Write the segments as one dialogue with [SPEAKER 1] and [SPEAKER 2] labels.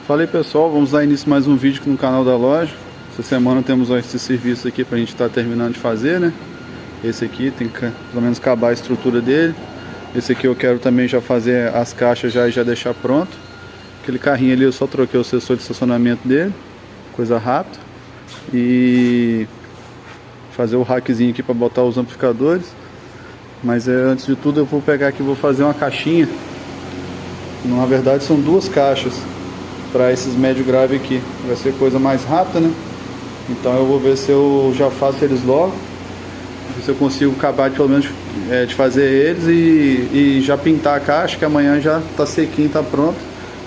[SPEAKER 1] Fala aí pessoal, vamos dar início a mais um vídeo aqui no canal da loja. Essa semana temos esse serviço aqui pra gente estar terminando de fazer, né? Esse aqui tem que pelo menos acabar a estrutura dele. Esse aqui eu quero também já fazer as caixas e já deixar pronto. Aquele carrinho ali eu só troquei o sensor de estacionamento dele, coisa rápida. E fazer o rackzinho aqui para botar os amplificadores. Mas antes de tudo eu vou pegar aqui e vou fazer uma caixinha. Na verdade são duas caixas para esses médio grave aqui. Vai ser coisa mais rápida, né? Então eu vou ver se eu já faço eles logo, ver se eu consigo acabar de, pelo menos de fazer eles e já pintar a caixa, que amanhã já tá sequinho, tá pronto,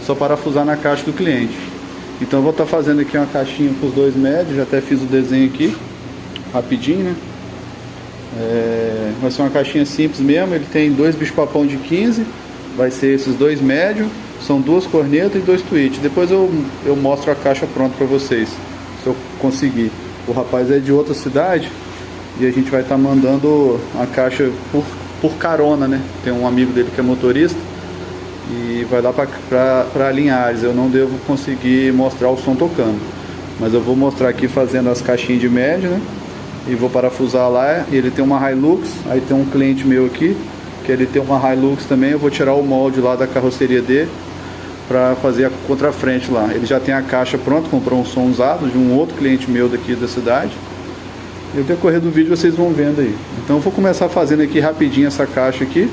[SPEAKER 1] só parafusar na caixa do cliente. Então eu vou estar fazendo aqui uma caixinha com os dois médios, já até fiz o desenho aqui rapidinho, né? Vai ser uma caixinha simples mesmo. Ele tem dois bicho-papão de 15, vai ser esses dois médios. São duas cornetas e dois tweets. Depois eu mostro a caixa pronta para vocês, se eu conseguir. O rapaz é de outra cidade e a gente vai estar mandando a caixa por carona, né? Tem um amigo dele que é motorista e vai lá para Linhares. Eu não devo conseguir mostrar o som tocando, mas eu vou mostrar aqui fazendo as caixinhas de médio, né? E vou parafusar lá. Ele tem uma Hilux, aí tem um cliente meu aqui que ele tem uma Hilux também. Eu vou tirar o molde lá da carroceria dele para fazer a contrafrente lá. Ele já tem a caixa pronta, comprou um som usado de um outro cliente meu daqui da cidade. E no decorrer do vídeo vocês vão vendo aí. Então eu vou começar fazendo aqui rapidinho essa caixa aqui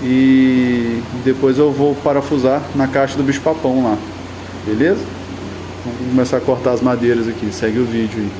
[SPEAKER 1] e depois eu vou parafusar na caixa do bicho-papão lá. Beleza? Vamos começar a cortar as madeiras aqui. Segue o vídeo aí.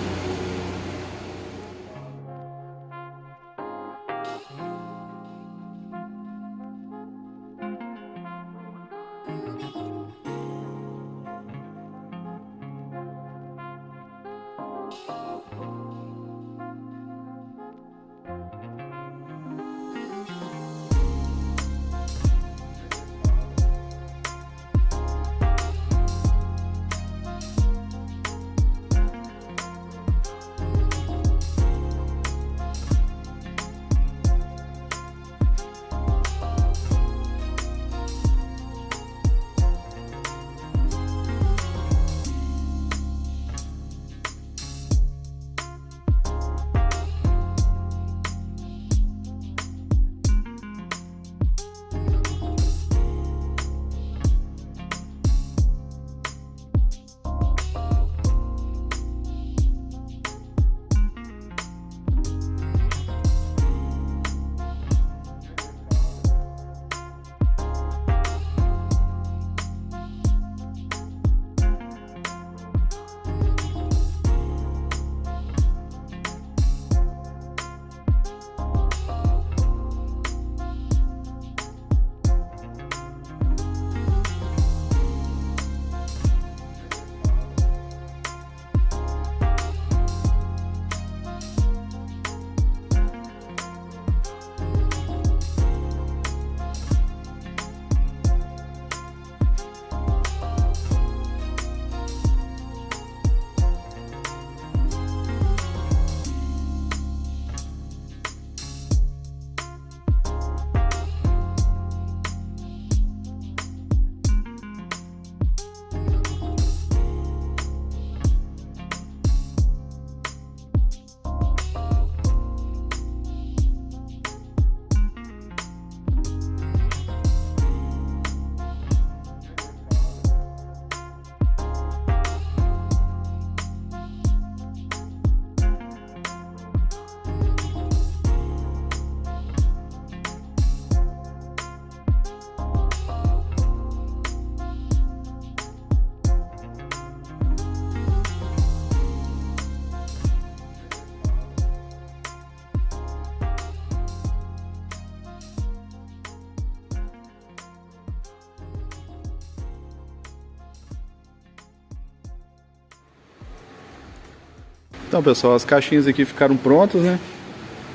[SPEAKER 1] Então pessoal, as caixinhas aqui ficaram prontas, né?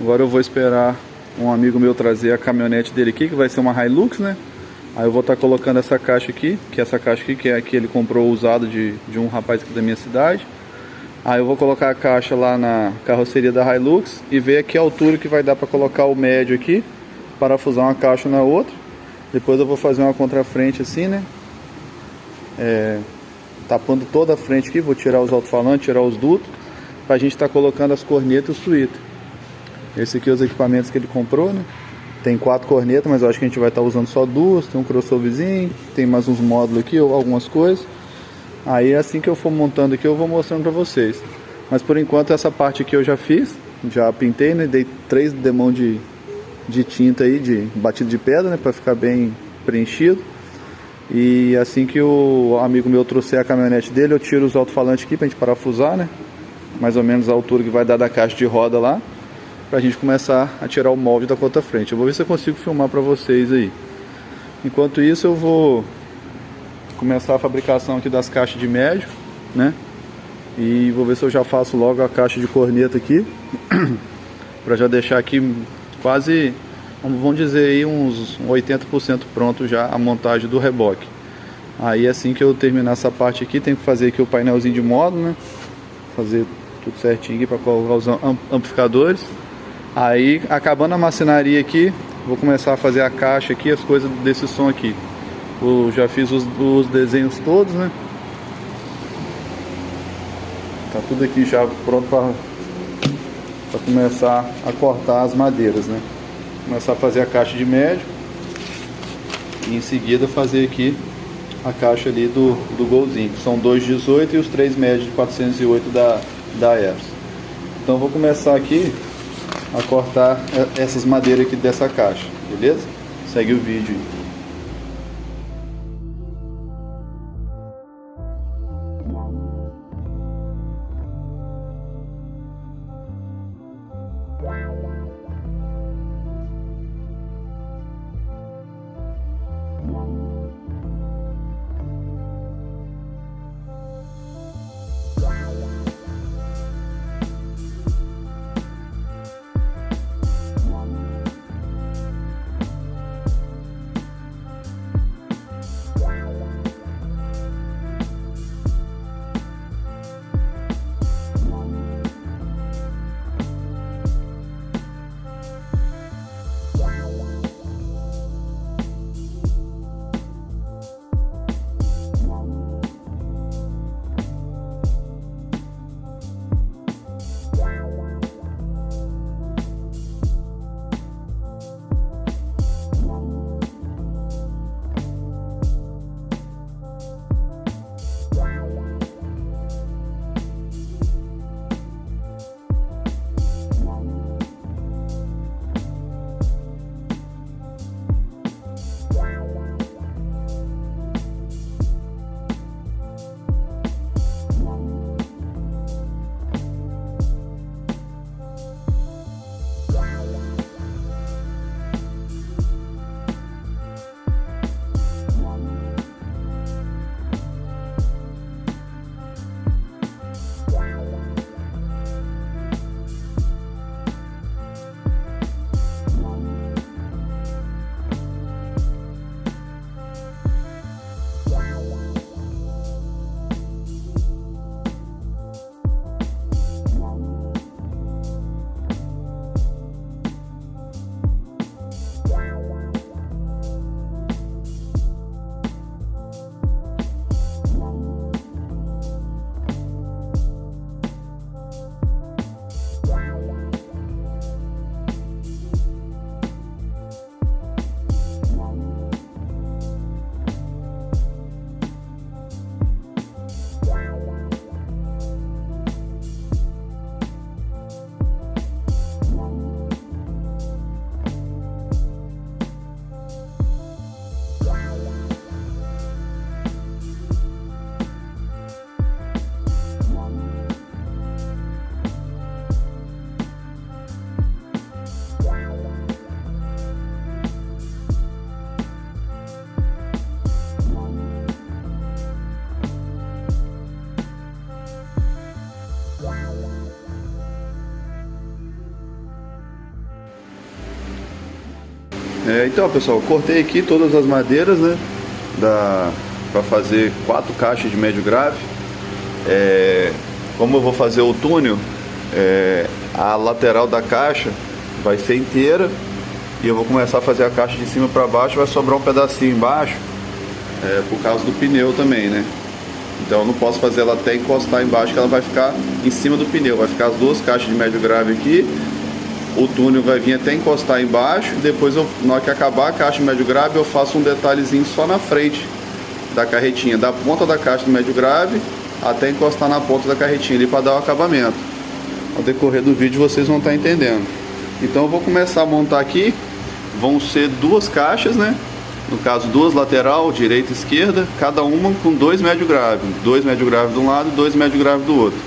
[SPEAKER 1] Agora eu vou esperar um amigo meu trazer a caminhonete dele aqui, que vai ser uma Hilux, né? Aí eu vou estar colocando essa caixa aqui, que é essa caixa aqui, que é a que ele comprou usado de um rapaz aqui da minha cidade. Aí eu vou colocar a caixa lá na carroceria da Hilux e ver aqui a altura que vai dar para colocar o médio aqui, parafusar uma caixa na outra. Depois eu vou fazer uma contrafrente assim, né? tapando toda a frente aqui. Vou tirar os alto-falantes, tirar os dutos, pra gente estar colocando as cornetas e os tweeters. Esse aqui é os equipamentos que ele comprou, né? Tem 4 cornetas, mas eu acho que a gente vai estar usando só 2. Tem um crossoverzinho, tem mais uns módulos aqui, ou algumas coisas. Aí assim que eu for montando aqui eu vou mostrando pra vocês. Mas por enquanto essa parte aqui eu já fiz, já pintei, né? Dei 3 demão de tinta aí, de batido de pedra, né? Pra ficar bem preenchido. E assim que o amigo meu trouxer a caminhonete dele, eu tiro os alto-falantes aqui pra gente parafusar, né? Mais ou menos a altura que vai dar da caixa de roda lá, pra gente começar a tirar o molde da contra-frente. Eu vou ver se eu consigo filmar pra vocês aí. Enquanto isso eu vou começar a fabricação aqui das caixas de médio, né? E vou ver se eu já faço logo a caixa de corneta aqui para já deixar aqui quase, vamos dizer aí, uns 80% pronto já a montagem do reboque. Aí assim que eu terminar essa parte aqui, tenho que fazer aqui o painelzinho de módulo, né? Fazer tudo certinho aqui para colocar os amplificadores. Aí acabando a marcenaria aqui, vou começar a fazer a caixa aqui, as coisas desse som aqui. Eu já fiz os desenhos todos, né? Tá tudo aqui já pronto para começar a cortar as madeiras, né? Começar a fazer a caixa de médio e em seguida fazer aqui a caixa ali do golzinho, que são 218 e os 3 médios de 408 da Epson. Então vou começar aqui a cortar essas madeiras aqui dessa caixa, beleza? Segue o vídeo aí. Então pessoal, cortei aqui todas as madeiras, né, para fazer 4 caixas de médio grave. Como eu vou fazer o túnel, a lateral da caixa vai ser inteira e eu vou começar a fazer a caixa de cima para baixo. Vai sobrar um pedacinho embaixo por causa do pneu também, né? Então eu não posso fazer ela até encostar embaixo, que ela vai ficar em cima do pneu. Vai ficar as duas caixas de médio grave aqui. O túnel vai vir até encostar embaixo. Depois, na hora que acabar a caixa de médio grave, eu faço um detalhezinho só na frente da carretinha, da ponta da caixa de médio grave até encostar na ponta da carretinha ali, para dar o acabamento. Ao decorrer do vídeo vocês vão estar entendendo. Então eu vou começar a montar aqui. Vão ser duas caixas, né? No caso, duas lateral, direita e esquerda, cada uma com 2 médio grave. 2 médio grave de um lado e 2 médio grave do outro.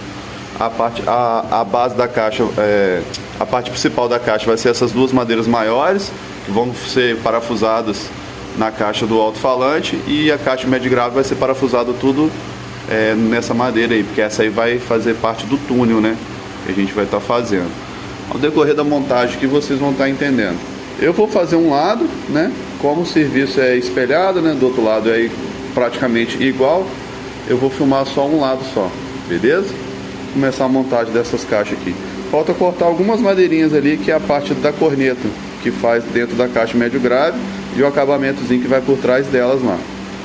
[SPEAKER 1] A base da caixa, a parte principal da caixa vai ser essas duas madeiras maiores, que vão ser parafusadas na caixa do alto-falante, e a caixa médio grave vai ser parafusada tudo nessa madeira aí, porque essa aí vai fazer parte do túnel, né? Que a gente vai estar fazendo. Ao decorrer da montagem que vocês vão estar entendendo. Eu vou fazer um lado, né? Como o serviço é espelhado, né? Do outro lado é praticamente igual. Eu vou filmar só um lado só, beleza? Vou começar a montagem dessas caixas aqui. Falta cortar algumas madeirinhas ali, que é a parte da corneta que faz dentro da caixa médio grave, e o acabamentozinho que vai por trás delas lá,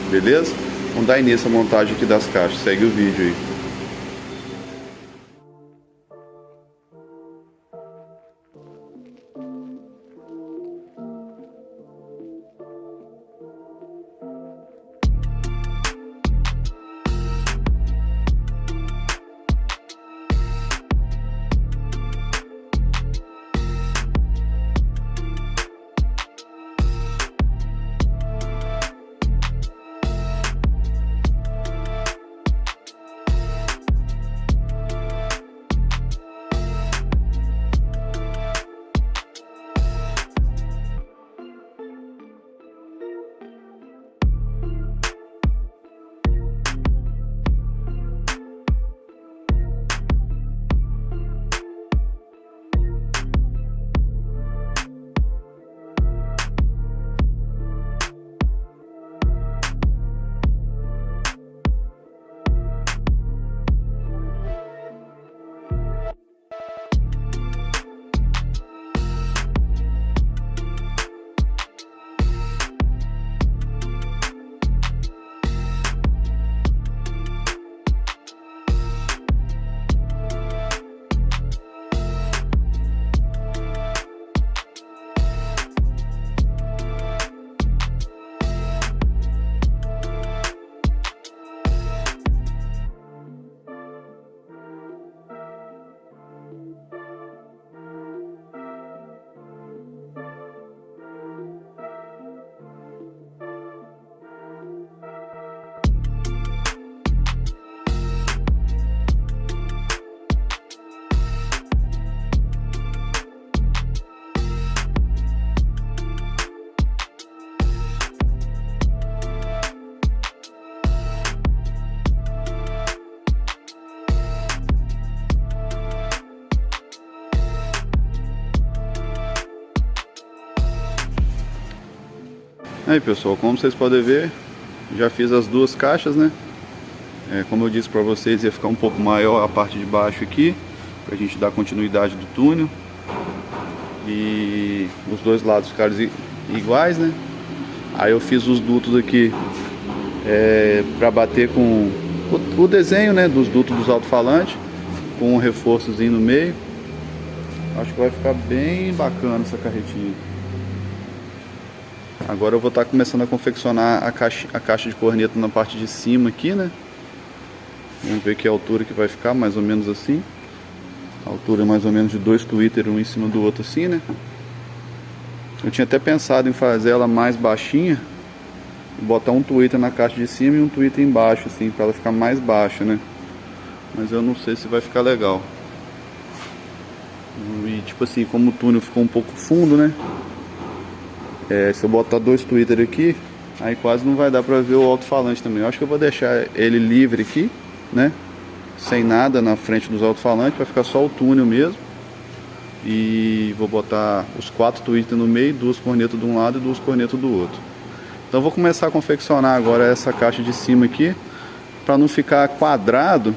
[SPEAKER 1] beleza? Vamos dar início à montagem aqui das caixas. Segue o vídeo aí. Aí pessoal, como vocês podem ver, já fiz as duas caixas, né? Como eu disse para vocês, ia ficar um pouco maior a parte de baixo aqui, pra gente dar continuidade do túnel. E os dois lados ficaram iguais, né? Aí eu fiz os dutos aqui para bater com o desenho, né, dos dutos dos alto-falantes, com um reforçozinho no meio. Acho que vai ficar bem bacana essa carretinha. Agora eu vou estar começando a confeccionar a caixa de corneta na parte de cima aqui, né? Vamos ver que altura que vai ficar, mais ou menos assim. A altura é mais ou menos de 2 tweeters, um em cima do outro assim, né? Eu tinha até pensado em fazer ela mais baixinha, botar um tweeter na caixa de cima e um tweeter embaixo, assim, para ela ficar mais baixa, né? Mas eu não sei se vai ficar legal. E tipo assim, como o túnel ficou um pouco fundo, né? Se eu botar 2 tweeters aqui, aí quase não vai dar pra ver o alto-falante também. Eu acho que eu vou deixar ele livre aqui, né? Sem nada na frente dos alto-falantes, vai ficar só o túnel mesmo. E vou botar os 4 tweeters no meio, 2 cornetas de um lado e 2 cornetas do outro. Então eu vou começar a confeccionar agora essa caixa de cima aqui, para não ficar quadrado.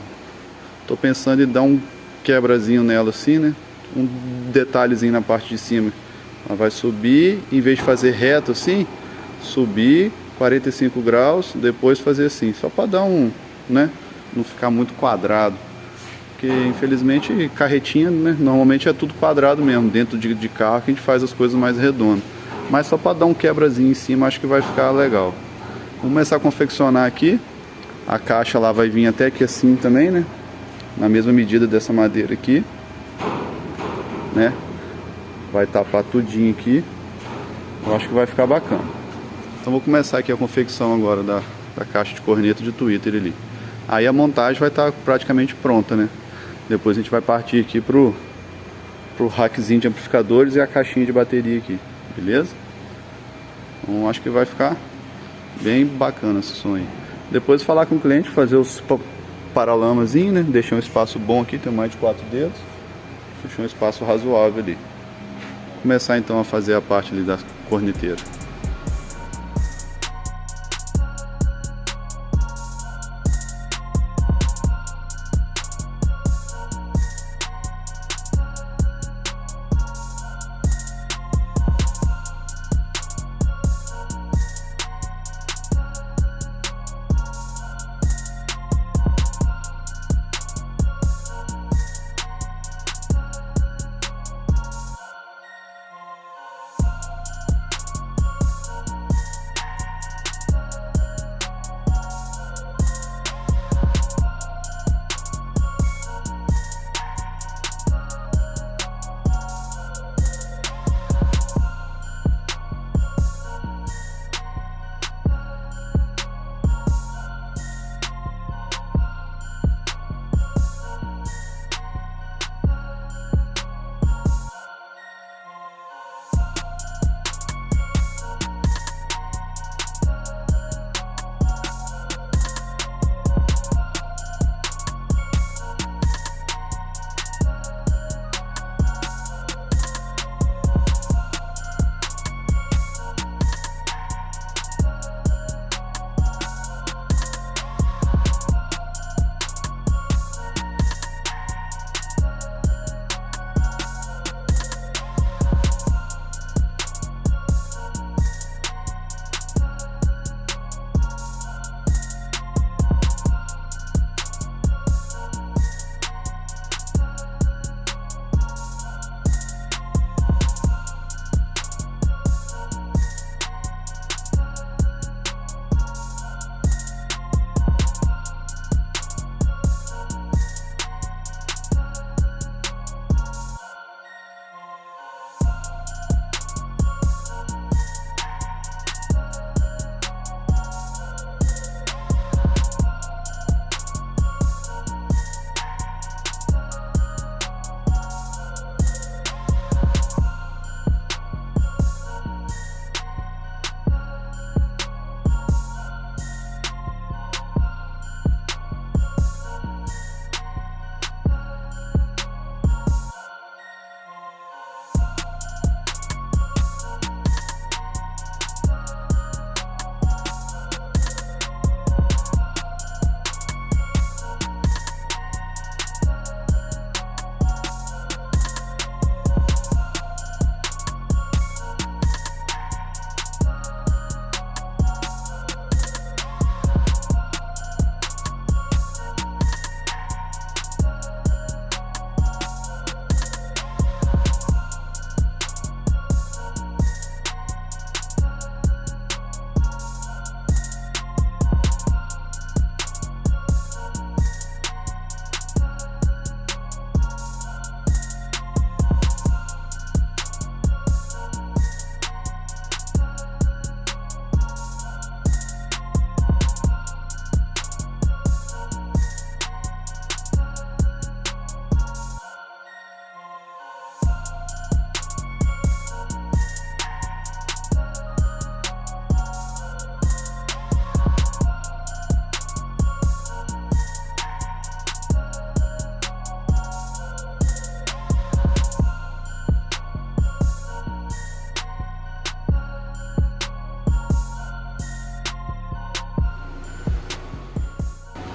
[SPEAKER 1] Tô pensando em dar um quebrazinho nela assim, né? Um detalhezinho na parte de cima. Ela vai subir, em vez de fazer reto assim, subir 45 graus, depois fazer assim, só para dar um, né, não ficar muito quadrado, porque infelizmente carretinha, né, normalmente é tudo quadrado mesmo, dentro de carro que a gente faz as coisas mais redondas, mas só para dar um quebrazinho em cima, acho que vai ficar legal. Vamos começar a confeccionar aqui, a caixa lá vai vir até aqui assim também, né, na mesma medida dessa madeira aqui, né, vai tapar tudinho aqui, eu acho que vai ficar bacana. Então vou começar aqui a confecção agora da caixa de corneta de Twitter ali. Aí a montagem vai estar praticamente pronta, né? Depois a gente vai partir aqui pro rackzinho de amplificadores e a caixinha de bateria aqui, beleza? Então acho que vai ficar bem bacana esse som aí. Depois falar com o cliente, fazer os paralamazinho, né? Deixar um espaço bom aqui, tem mais de 4 dedos. Deixar um espaço razoável ali. Começar então a fazer a parte ali da corneteira.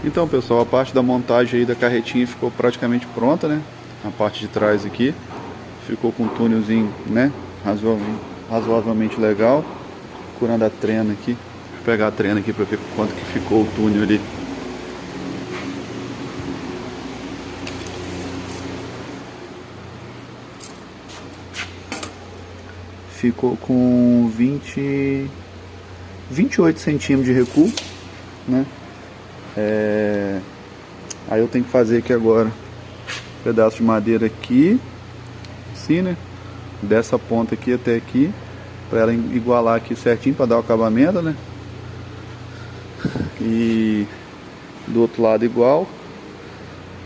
[SPEAKER 1] Então, pessoal, a parte da montagem aí da carretinha ficou praticamente pronta, né? A parte de trás aqui ficou com um túnelzinho, né? Razoavelmente legal. Procurando a trena aqui pegar a trena aqui para ver quanto que ficou o túnel ali. Ficou com 28 centímetros de recuo, né? Aí eu tenho que fazer aqui agora um pedaço de madeira aqui, assim, né? Dessa ponta aqui até aqui, para ela igualar aqui certinho, para dar o acabamento, né? E do outro lado igual,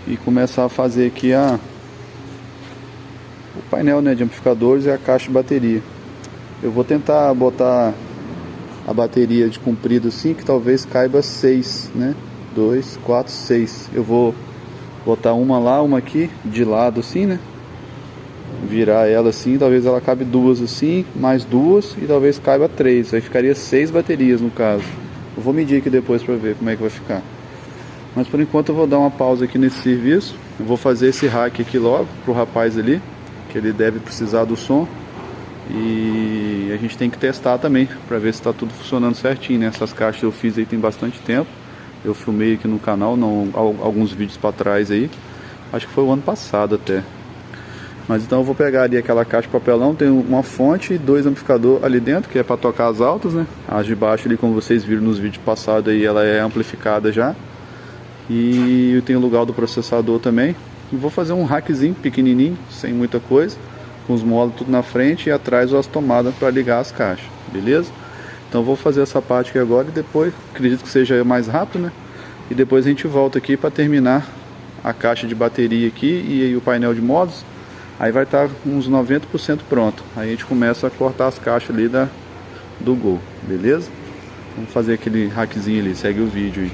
[SPEAKER 1] e começar a fazer aqui o painel, né, de amplificadores e a caixa de bateria. Eu vou tentar botar a bateria de comprido assim, que talvez caiba 6, né? 2, 4, 6. Eu vou botar uma lá, uma aqui, de lado assim, né? Virar ela assim, talvez ela cabe 2 assim, mais 2 e talvez caiba 3. Aí ficaria 6 baterias no caso. Eu vou medir aqui depois para ver como é que vai ficar. Mas por enquanto eu vou dar uma pausa aqui nesse serviço. Eu vou fazer esse hack aqui logo pro rapaz ali, que ele deve precisar do som. E a gente tem que testar também para ver se está tudo funcionando certinho, né? Essas caixas eu fiz aí tem bastante tempo. Eu filmei aqui no canal, alguns vídeos para trás aí. Acho que foi o ano passado até. Mas então eu vou pegar ali aquela caixa de papelão, tem uma fonte e 2 amplificadores ali dentro, que é para tocar as altas, né? As de baixo ali, como vocês viram nos vídeos passados aí, ela é amplificada já. E tem o lugar do processador também. E vou fazer um rackzinho pequenininho, sem muita coisa, com os módulos tudo na frente e atrás as tomadas para ligar as caixas, beleza? Então vou fazer essa parte aqui agora e depois, acredito que seja mais rápido, né? E depois a gente volta aqui para terminar a caixa de bateria aqui e o painel de modos. Aí vai estar uns 90% pronto. Aí a gente começa a cortar as caixas ali do Gol, beleza? Vamos fazer aquele hackzinho ali, segue o vídeo aí.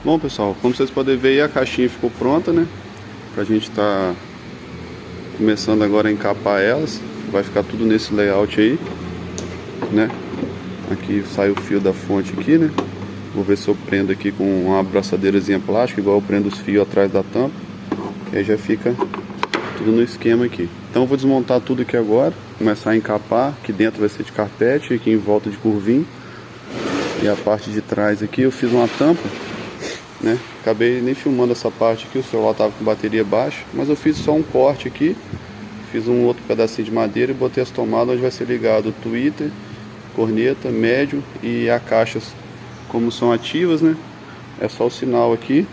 [SPEAKER 1] Bom pessoal, como vocês podem ver aí, a caixinha ficou pronta, né? Pra gente tá começando agora a encapar elas. Vai ficar tudo nesse layout aí, né? Aqui sai o fio da fonte aqui, né? Vou ver se eu prendo aqui com uma abraçadeirazinha plástica, igual eu prendo os fios atrás da tampa, que aí já fica tudo no esquema aqui. Então eu vou desmontar tudo aqui agora, começar a encapar. Aqui dentro vai ser de carpete, aqui em volta de curvinho. E a parte de trás aqui eu fiz uma tampa, né? Acabei nem filmando essa parte aqui, o celular estava com bateria baixa, mas eu fiz só um corte aqui. Fiz um outro pedacinho de madeira e botei as tomadas onde vai ser ligado o tweeter, corneta, médio e as caixas, como são ativas, né? É só o sinal aqui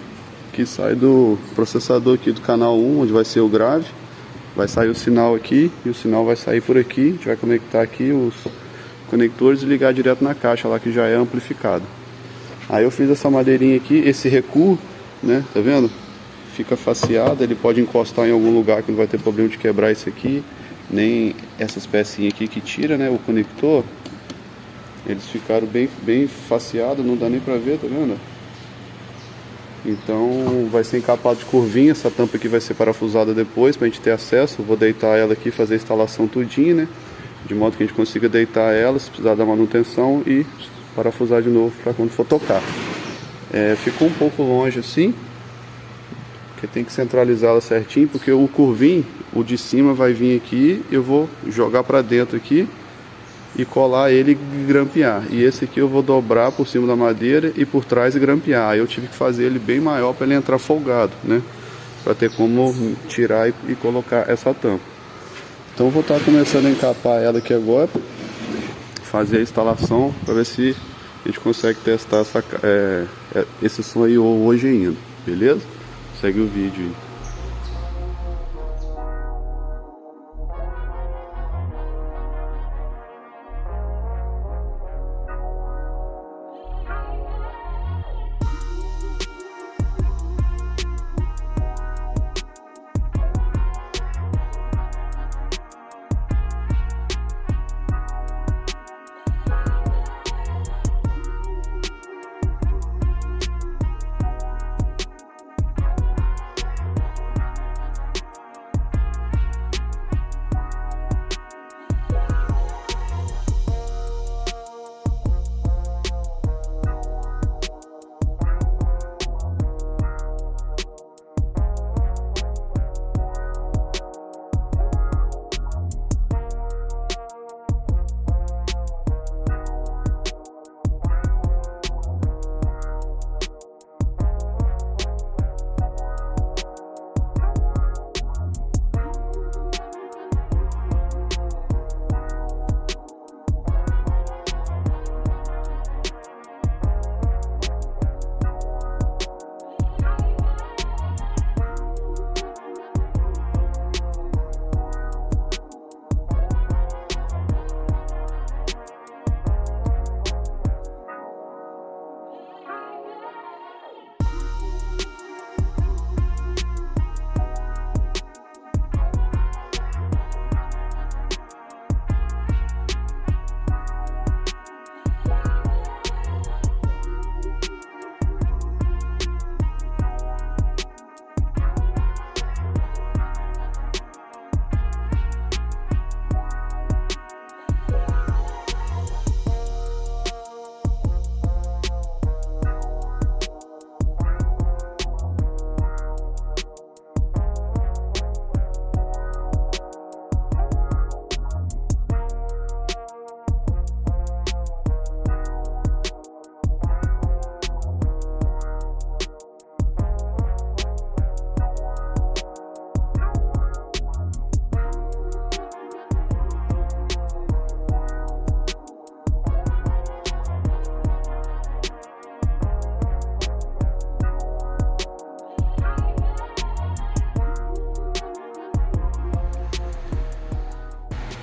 [SPEAKER 1] que sai do processador aqui do canal 1, onde vai ser o grave. Vai sair o sinal aqui e o sinal vai sair por aqui. A gente vai conectar aqui os conectores e ligar direto na caixa lá que já é amplificado. Aí eu fiz essa madeirinha aqui, esse recuo, né? Tá vendo? Fica faceado, ele pode encostar em algum lugar que não vai ter problema de quebrar isso aqui, nem essas pecinhas aqui que tira, né, o conector. Eles ficaram bem faceados, não dá nem pra ver, tá vendo? Então vai ser encapado de curvinha, essa tampa aqui vai ser parafusada depois pra gente ter acesso. Eu vou deitar ela aqui, fazer a instalação tudinho, né, de modo que a gente consiga deitar ela, se precisar dar manutenção, e parafusar de novo para quando for tocar. Ficou um pouco longe assim, porque tem que centralizá-la certinho, porque o curvinho, o de cima vai vir aqui, eu vou jogar para dentro aqui e colar ele e grampear. E esse aqui eu vou dobrar por cima da madeira e por trás e grampear. Aí eu tive que fazer ele bem maior para ele entrar folgado, né, para ter como tirar e colocar essa tampa. Então eu vou estar começando a encapar ela aqui agora, fazer a instalação para ver se a gente consegue testar esse som aí hoje ainda, beleza? Segue o vídeo aí.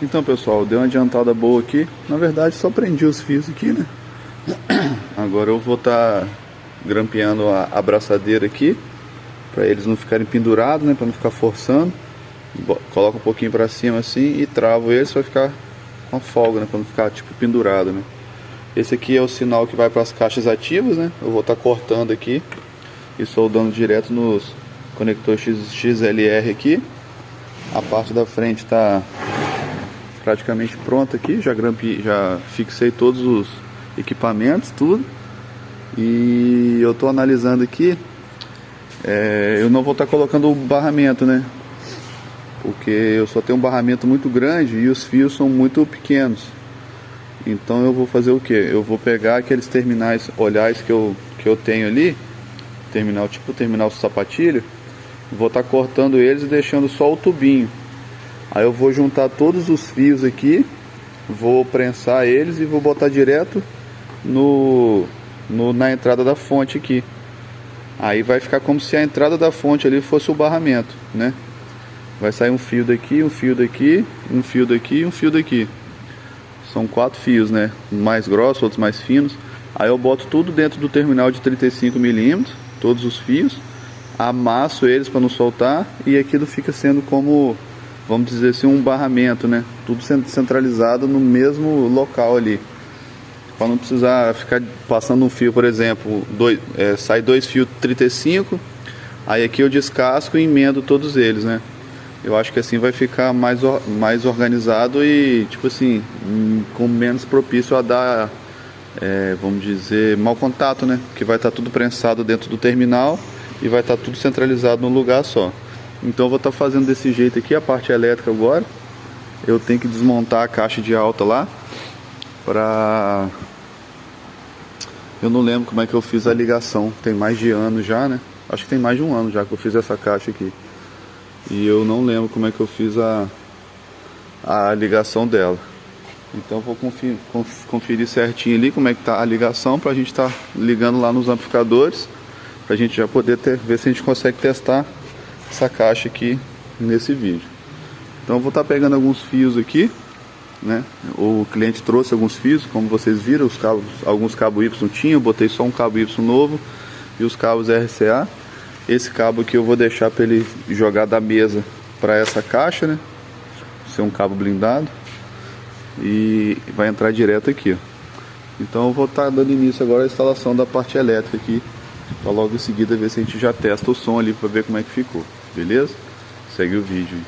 [SPEAKER 1] Então pessoal, deu uma adiantada boa aqui. Na verdade só prendi os fios aqui, né? Agora eu vou estar grampeando a abraçadeira aqui, para eles não ficarem pendurados, né? Para não ficar forçando. Coloca um pouquinho para cima assim e travo eles para ficar com a folga, né? Para não ficar tipo pendurado, né? Esse aqui é o sinal que vai para as caixas ativas, né? Eu vou estar cortando aqui e soldando direto nos conectores XLR aqui. A parte da frente está praticamente pronta aqui, já fixei todos os equipamentos, tudo. E eu estou analisando aqui, eu não vou estar colocando o barramento, né? porque eu só tenho um barramento muito grande e os fios são muito pequenos. Então eu vou fazer o que? Eu vou pegar aqueles terminais olhares que eu tenho ali, terminal sapatilho, vou estar cortando eles e deixando só o tubinho. Aí eu vou juntar todos os fios aqui, vou prensar eles e vou botar direto na entrada da fonte aqui. Aí vai ficar como se a entrada da fonte ali fosse o barramento, né? Vai sair um fio daqui, um fio daqui, um fio daqui e um fio daqui. São 4 fios, né? Mais grossos, outros mais finos. Aí eu boto tudo dentro do terminal de 35 milímetros, todos os fios, amasso eles para não soltar e aquilo fica sendo como, vamos dizer assim, um barramento, né? Tudo centralizado no mesmo local ali, para não precisar ficar passando um fio, por exemplo, sai 2 fios 35, aí aqui eu descasco e emendo todos eles, né? Eu acho que assim vai ficar mais organizado e, tipo assim, com menos propício a dar, vamos dizer, mau contato, né? Que vai estar tudo prensado dentro do terminal e vai estar tudo centralizado num lugar só. Então eu vou estar fazendo desse jeito aqui a parte elétrica agora. Eu tenho que desmontar a caixa de alta lá pra... Eu não lembro como é que eu fiz a ligação. Tem mais de ano já, né? Acho que tem mais de um ano já que eu fiz essa caixa aqui. E eu não lembro como é que eu fiz a ligação dela. Então eu vou conferir certinho ali como é que tá a ligação, pra gente estar ligando lá nos amplificadores, pra gente já poder ver se a gente consegue testar essa caixa aqui nesse vídeo. Então eu vou estar pegando alguns fios aqui, né? O cliente trouxe alguns fios, como vocês viram, alguns cabos Y tinha, eu botei só um cabo Y novo e os cabos RCA. Esse cabo aqui eu vou deixar para ele jogar da mesa para essa caixa, né? Ser um cabo blindado e vai entrar direto aqui, ó. Então eu vou estar dando início agora à instalação da parte elétrica aqui, para logo em seguida ver se a gente já testa o som ali para ver como é que ficou, beleza? Segue o vídeo aí.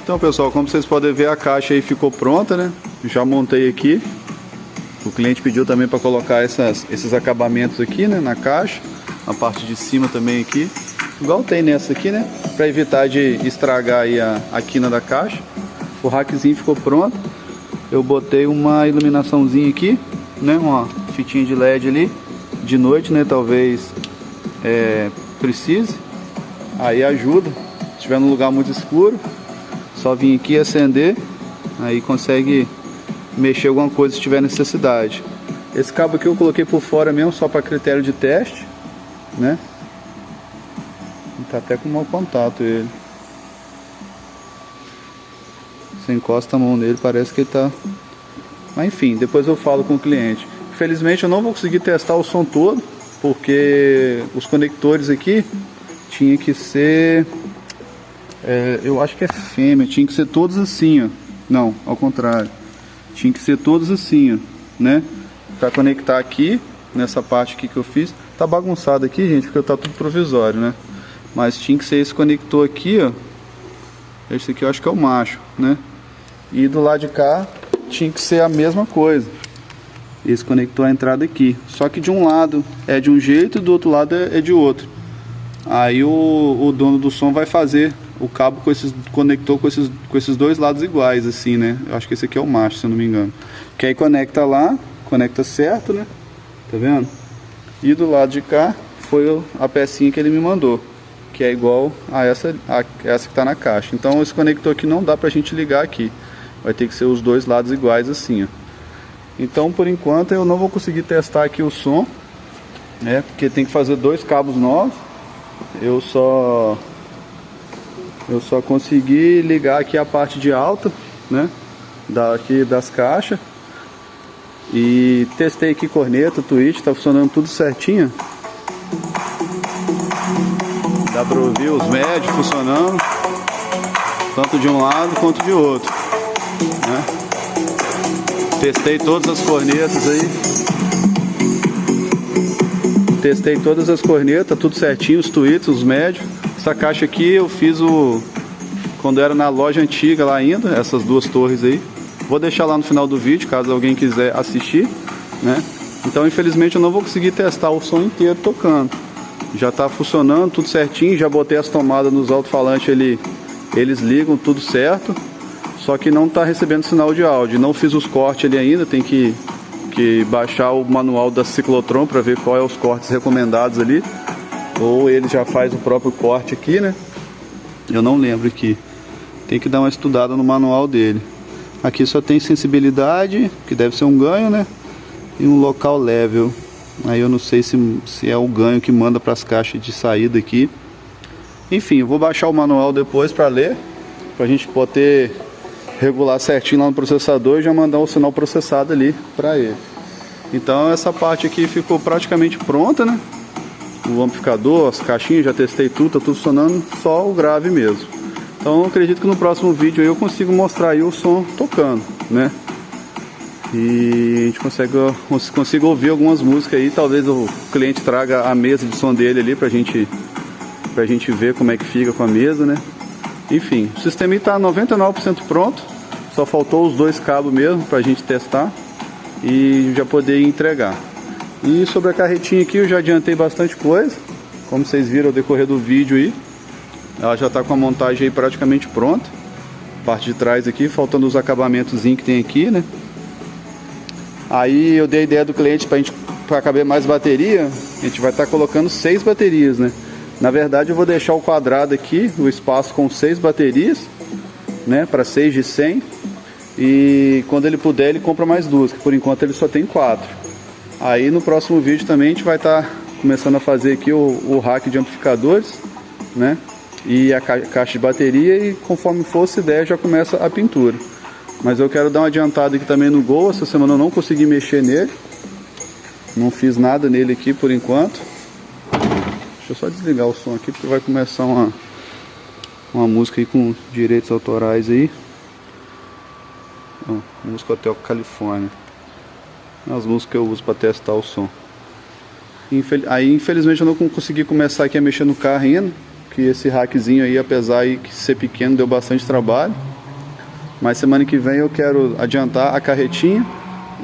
[SPEAKER 1] Então pessoal, como vocês podem ver, a caixa aí ficou pronta, né? Já montei aqui. O cliente pediu também para colocar esses acabamentos aqui, né, na caixa. A parte de cima também aqui. Igual tem nessa aqui, né? Para evitar de estragar aí a quina da caixa. O rackzinho ficou pronto. Eu botei uma iluminaçãozinha aqui, né? Uma fitinha de LED ali. De noite, né? Talvez precise. Aí ajuda. Se estiver num lugar muito escuro, só vir aqui acender. Aí consegue mexer alguma coisa se tiver necessidade. Esse cabo aqui eu coloquei por fora mesmo, só para critério de teste, né? Tá até com mau contato ele. Você encosta a mão nele, parece que ele tá... Mas enfim, depois eu falo com o cliente. Infelizmente eu não vou conseguir testar o som todo, porque os conectores aqui tinha que ser... eu acho que é fêmea, tinha que ser todos assim, ó. Não, ao contrário. Tinha que ser todos assim, ó, né? Pra conectar aqui, nessa parte aqui que eu fiz. Tá bagunçado aqui, gente, porque tá tudo provisório, né? Mas tinha que ser esse conector aqui, ó. Esse aqui eu acho que é o macho, né? E do lado de cá tinha que ser a mesma coisa. Esse conector, a entrada aqui. Só que de um lado é de um jeito e do outro lado é de outro. Aí o dono do som vai fazer o cabo com esses conector com esses dois lados iguais, assim, né? Eu acho que esse aqui é o macho, se eu não me engano. Que aí conecta lá, conecta certo, né? Tá vendo? E do lado de cá foi a pecinha que ele me mandou, que é igual a essa que tá na caixa. Então esse conector aqui não dá pra gente ligar aqui. Vai ter que ser os dois lados iguais assim, ó. Então por enquanto eu não vou conseguir testar aqui o som, né? Porque tem que fazer dois cabos novos. Eu só consegui ligar aqui a parte de alta, né? Aqui das caixas. E testei aqui corneta, twitch, tá funcionando tudo certinho. Dá pra ouvir os médios funcionando, tanto de um lado quanto de outro, né? Testei todas as cornetas aí. Testei todas as cornetas, tudo certinho, os tweets, os médios. Essa caixa aqui eu fiz quando era na loja antiga lá ainda, essas duas torres aí. Vou deixar lá no final do vídeo, caso alguém quiser assistir, né? Então infelizmente eu não vou conseguir testar o som inteiro tocando. Já está funcionando tudo certinho, já botei as tomadas nos alto-falantes, eles ligam tudo certo. Só que não está recebendo sinal de áudio. Não fiz os cortes ali ainda, tem que baixar o manual da Ciclotron para ver qual é os cortes recomendados ali. Ou ele já faz o próprio corte aqui, né? Eu não lembro aqui. Tem que dar uma estudada no manual dele. Aqui só tem sensibilidade, que deve ser um ganho, né? E um local level. Aí eu não sei se é o ganho que manda para as caixas de saída aqui. Enfim, eu vou baixar o manual depois para ler, para a gente poder regular certinho lá no processador e já mandar o sinal processado ali para ele. Então essa parte aqui ficou praticamente pronta, né? O amplificador, as caixinhas, já testei tudo, tá tudo funcionando, só o grave mesmo. Então eu acredito que no próximo vídeo aí eu consigo mostrar aí o som tocando, né? E a gente consiga ouvir algumas músicas aí. Talvez o cliente traga a mesa de som dele ali pra gente ver como é que fica com a mesa, né? Enfim, o sistema está 99% pronto. Só faltou os dois cabos mesmo pra gente testar e já poder entregar. E sobre a carretinha aqui eu já adiantei bastante coisa, como vocês viram ao decorrer do vídeo aí. Ela já está com a montagem aí praticamente pronta. Parte de trás aqui, faltando os acabamentozinhos que tem aqui, né? Aí eu dei a ideia do cliente para caber mais bateria. A gente vai estar colocando 6 baterias, né? Na verdade eu vou deixar o quadrado aqui, o espaço com 6 baterias, né? Para 6 de 100. E quando ele puder ele compra mais 2, que por enquanto ele só tem 4. Aí no próximo vídeo também a gente vai estar começando a fazer aqui o rack de amplificadores, né? E a caixa de bateria, e conforme for, se der, já começa a pintura. Mas eu quero dar uma adiantada aqui também no Gol. Essa semana eu não consegui mexer nele, não fiz nada nele aqui por enquanto. Deixa eu só desligar o som aqui, porque vai começar uma música aí com direitos autorais aí. Ó, música Hotel Califórnia. As músicas que eu uso para testar o som. Aí infelizmente eu não consegui começar aqui a mexer no carro ainda, que esse rackzinho aí, apesar de ser pequeno, deu bastante trabalho. mas semana que vem eu quero adiantar a carretinha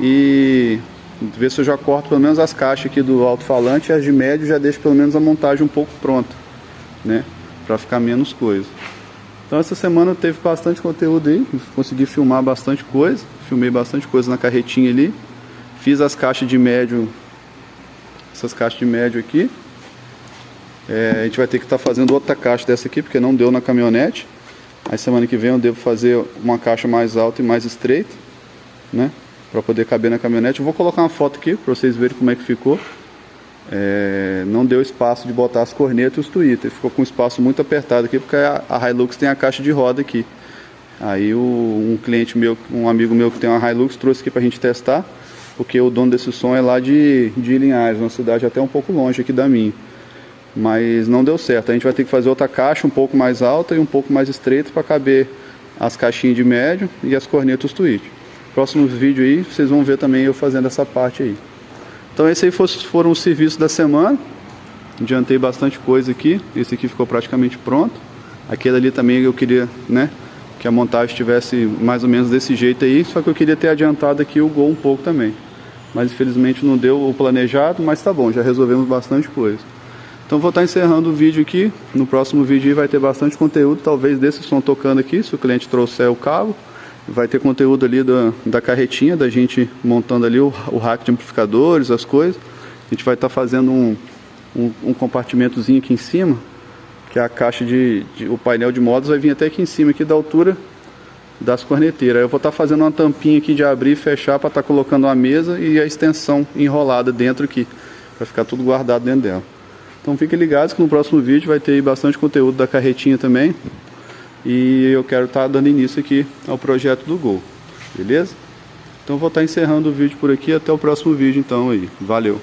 [SPEAKER 1] e ver se eu já corto pelo menos as caixas aqui do alto-falante, e as de médio já deixo pelo menos a montagem um pouco pronta, né, para ficar menos coisa. Então essa semana teve bastante conteúdo aí, consegui filmar bastante coisa, filmei bastante coisa na carretinha ali, fiz as caixas de médio, essas caixas de médio aqui. A gente vai ter que estar fazendo outra caixa dessa aqui, porque não deu na caminhonete. Aí semana que vem eu devo fazer uma caixa mais alta e mais estreita, né, para poder caber na caminhonete. Eu vou colocar uma foto aqui para vocês verem como é que ficou. Não deu espaço de botar as cornetas e os tweeters, ficou com um espaço muito apertado aqui, porque a Hilux tem a caixa de roda aqui. Aí um cliente meu, um amigo meu que tem uma Hilux, trouxe aqui pra gente testar, porque o dono desse som é lá de Linhares, uma cidade até um pouco longe aqui da minha. Mas não deu certo, a gente vai ter que fazer outra caixa um pouco mais alta e um pouco mais estreita para caber as caixinhas de médio e as cornetas tweet. Próximo vídeo aí, vocês vão ver também eu fazendo essa parte aí. Então esse aí foram os serviços da semana. Adiantei bastante coisa aqui. Esse aqui ficou praticamente pronto. Aquele ali também eu queria, né, que a montagem estivesse mais ou menos desse jeito aí. Só que eu queria ter adiantado aqui o Gol um pouco também. Mas infelizmente não deu o planejado, mas tá bom, já resolvemos bastante coisa. Então vou estar encerrando o vídeo aqui. No próximo vídeo vai ter bastante conteúdo, talvez desse som tocando aqui, se o cliente trouxer o cabo. Vai ter conteúdo ali da carretinha, da gente montando ali o rack de amplificadores, as coisas. A gente vai estar fazendo um compartimentozinho aqui em cima, que é a caixa o painel de modos vai vir até aqui em cima, aqui da altura das corneteiras. Eu vou estar fazendo uma tampinha aqui de abrir e fechar para estar colocando a mesa e a extensão enrolada dentro aqui, para ficar tudo guardado dentro dela. Então fiquem ligados que no próximo vídeo vai ter bastante conteúdo da carretinha também. E eu quero estar dando início aqui ao projeto do Gol, beleza? Então vou estar encerrando o vídeo por aqui, até o próximo vídeo então aí, valeu!